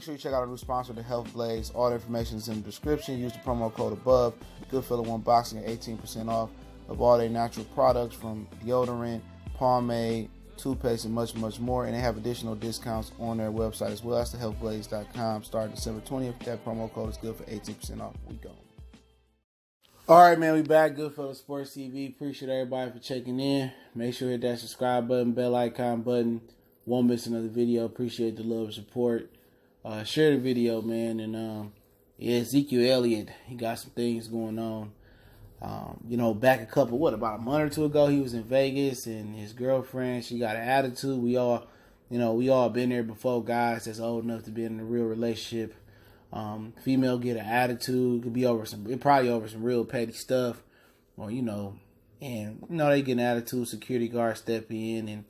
sure you check out our new sponsor, The Health Blaze. All the information is in the description. Use the promo code above. Goodfellow One Boxing at 18% off of all their natural products, from deodorant, pomade, toothpaste, and much, much more. And they have additional discounts on their website as well. That's thehealthblaze.com. Starting December 20th. That promo code is good for 18% off. We go. All right, man, we back. Goodfellow Sports TV. Appreciate everybody for checking in. Make sure you hit that subscribe button, bell icon button. Won't miss another video. Appreciate the love and support. Share the video, man. And Ezekiel Elliot, he got some things going on. Back about a month or two ago, he was in Vegas, and his girlfriend, she got an attitude. We all been there before, guys that's old enough to be in a real relationship. Female get an attitude, could be probably over some real petty stuff, or they get an attitude. Security guard step in,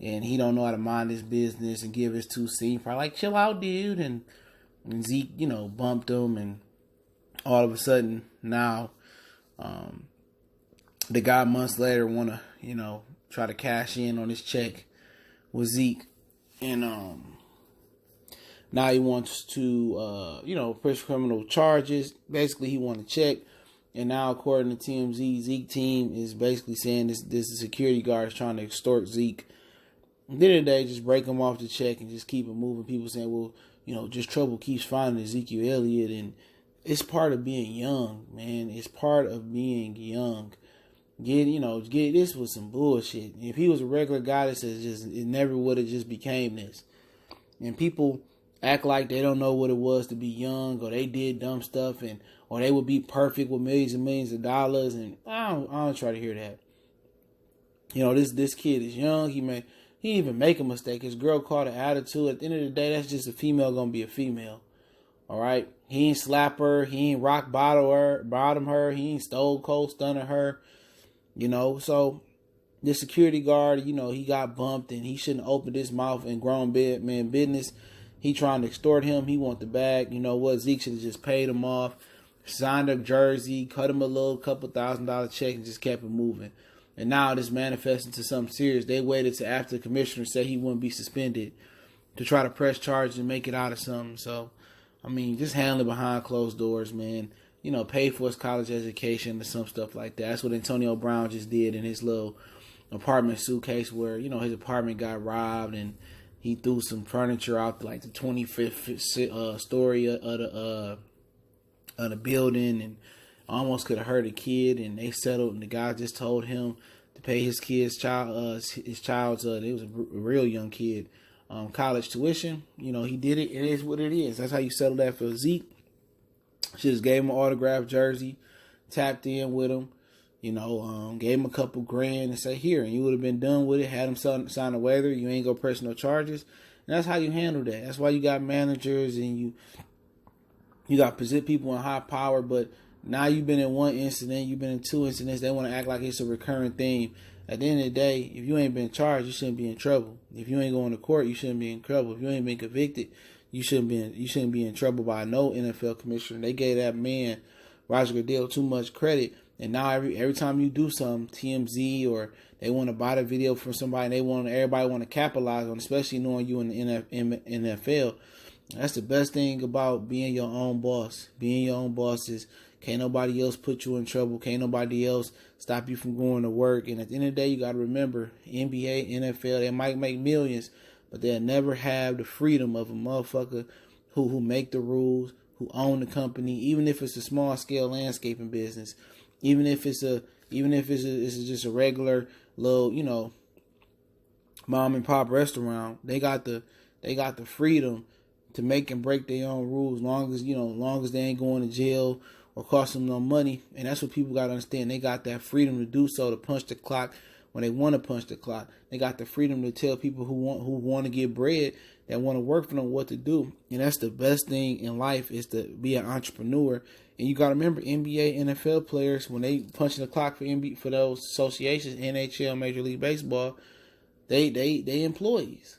and he don't know how to mind his business and give his 2 cents. Probably like, chill out, dude. And Zeke, bumped him, and all of a sudden now, the guy months later want to, try to cash in on his check with Zeke, and now he wants to, press criminal charges. Basically, he wants to check. And now, according to TMZ, Zeke team is basically saying this security guard is trying to extort Zeke. At the end of the day, just break him off the check and just keep it moving. People saying, well, just trouble keeps finding Ezekiel Elliott. And it's part of being young, man. It's part of being young. This was some bullshit. If he was a regular guy, it never would have just became this. And people act like they don't know what it was to be young, or they did dumb stuff, or they would be perfect with millions and millions of dollars. And I don't try to hear that. This kid is young. He didn't even make a mistake. His girl caught an attitude. At the end of the day, that's just a female gonna be a female. All right. He ain't slap her. He ain't rock bottom her. He ain't stole cold stunner her. So the security guard, he got bumped, and he shouldn't open his mouth in grown man business. He trying to extort him. He want the bag. You know what? Zeke should have just paid him off, signed a jersey, cut him a little couple $1,000 check, and just kept it moving. And now this manifests into something serious. They waited to after the commissioner said he wouldn't be suspended to try to press charges and make it out of something. So, just handle it behind closed doors, man. Pay for his college education or some stuff like that. That's what Antonio Brown just did in his little apartment suitcase where, his apartment got robbed, and he threw some furniture out to like the 25th story of the building, and almost could have hurt a kid. And they settled, and the guy just told him to pay his child's it was a real young kid, college tuition. He did it. It is what it is. That's how you settle that for Zeke. She just gave him an autographed jersey, tapped in with him, gave him a couple grand and said, here, and you would have been done with it, had him sign a waiver. You ain't gonna press no charges. And that's how you handle that. That's why you got managers, and you got people in high power. But now you've been in one incident, you've been in 2 incidents. They want to act like it's a recurring theme. At the end of the day, if you ain't been charged, you shouldn't be in trouble. If you ain't going to court, you shouldn't be in trouble. If you ain't been convicted, you shouldn't be in trouble by no NFL commissioner. They gave that man, Roger Goodell, too much credit. And now every time you do something, TMZ or they want to buy the video from somebody, and everybody want to capitalize on, especially knowing you in the NFL. That's the best thing about being your own boss. Being your own boss is can't nobody else put you in trouble. Can't nobody else stop you from going to work. And at the end of the day, you got to remember, NBA, NFL, they might make millions, but they'll never have the freedom of a motherfucker who make the rules, who own the company, even if it's a small scale landscaping business, even if it's just a regular little, mom and pop restaurant. They got the freedom to make and break their own rules, long as they ain't going to jail or cost them no money. And that's what people got to understand. They got that freedom to do so, to punch the clock when they want to punch the clock. They got the freedom to tell people who want to get bread, that want to work for them, what to do. And that's the best thing in life, is to be an entrepreneur. And you got to remember, NBA, NFL players, when they punch the clock for those associations, NHL, Major League Baseball, they employees,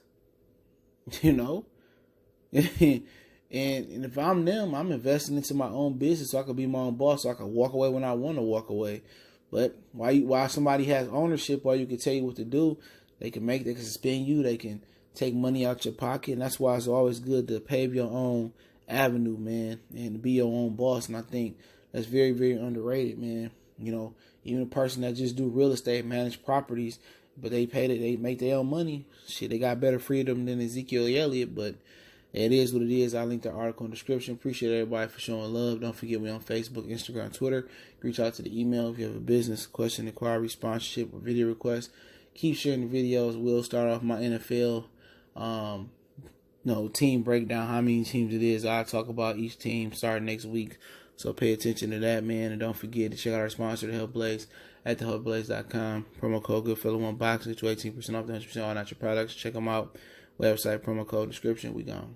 And if I'm them, I'm investing into my own business so I can be my own boss, so I can walk away when I want to walk away. But while somebody has ownership, or you can tell you what to do, they can suspend you, they can take money out your pocket. And that's why it's always good to pave your own avenue, man, and to be your own boss. And I think that's very, very underrated, man. You know, even a person that just do real estate, manage properties, but they make their own money. Shit, they got better freedom than Ezekiel or Elliot, but it is what it is. I'll link the article in the description. Appreciate everybody for showing love. Don't forget me on Facebook, Instagram, Twitter. Reach out to the email if you have a business question, inquiry, sponsorship, or video request. Keep sharing the videos. We'll start off my NFL team breakdown, how many teams it is. I'll talk about each team starting next week. So pay attention to that, man. And don't forget to check out our sponsor, The Health Blaze, at thehealthblaze.com. Promo code Goodfellow1Box. Get you 18% off the 100% all natural products. Check them out. Website, promo code, description. We gone.